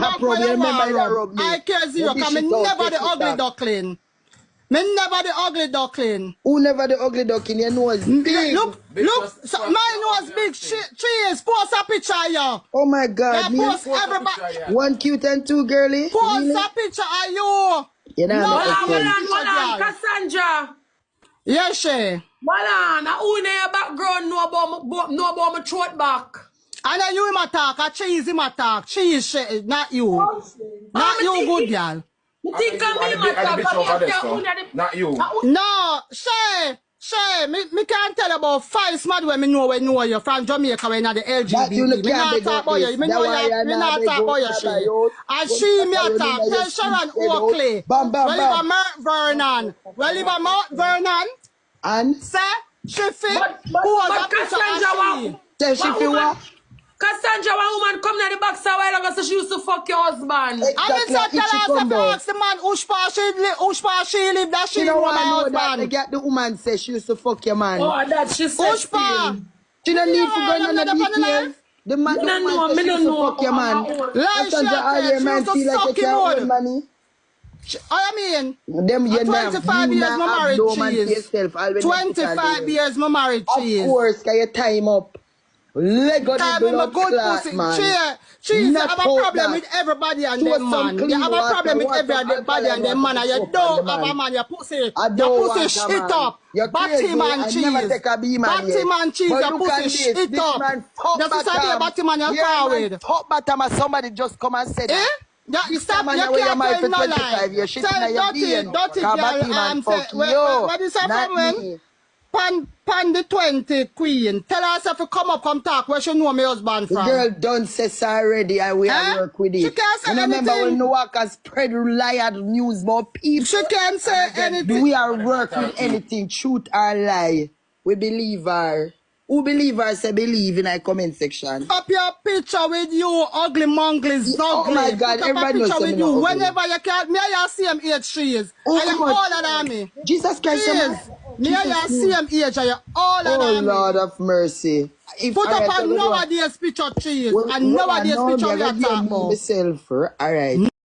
Back where you rub want. I care zero, because me never the ugly duckling. Me never the ugly duckling. Who never the ugly duckling? Your nose big. Look, so my nose big. Cheese, post a picture here. Oh my God. Yeah, post everybody. One cute and two girly. Post a picture of you. You know, hold on, Cassandra. Yes, Shay. Hold on, who in your background know about my throat back? And then you in my talk, a cheese in my talk. Cheese, Shay, not you. Not you, good girl. You think I'm not you. No, Shay, me can't tell about 5 smart when me know you're from Jamaica when you're the LGBT. Me not talk about you. Me not talk about you, Shay. And she me talk. Tell Sharon Oakley. Well, live a Mount Vernon. Well, live a Mount Vernon. And? Say, she fit. Who was a picture of she? Tell she fit what? Cassandra, one woman come in the box a while ago, so she used to fuck your husband. Exactly. I mean, so tell us if you ask the man which part she live, that she know my husband. That get the woman say she used to fuck your man. Oh, that she said. Which part? She don't need to go in on the details. The man said she used to fuck your man. Cassandra, all your man feel like you can't win money. I mean, them 25 years my married cheese. 25 years my married cheese. Of course, can you time up? Leg on the blood clot, man. She have a problem with everybody and them man. You have a problem with everybody and them man. And you don't have a man. Your pussy shit up. Batman cheese. Batman cheese. Your pussy shit up. That's the side of Batman you're forward. Top bottom of somebody just come and say that. Yeah, you stop. You can't tell no lie. Dirty girl. What is that from when? Pan the 20 queen. Tell us if you come up, come talk. Where she know my husband from? The girl done says already. I will work with it. She can't say anything. Remember when no one can spread liar news about people. She can't say anything. We are work with anything, truth or lie. We believe her. Who believe her say believe in our comment section. Up your picture with you, ugly mongrel, ugly. Oh my God, everybody knows with you. Whenever you can, me I see him age she is. I am older than me. Jesus Christ, me I see him age, I am older than me. Oh Lord of mercy. Put up on nowadays picture cheese and nowadays picture we are talking about. Alright.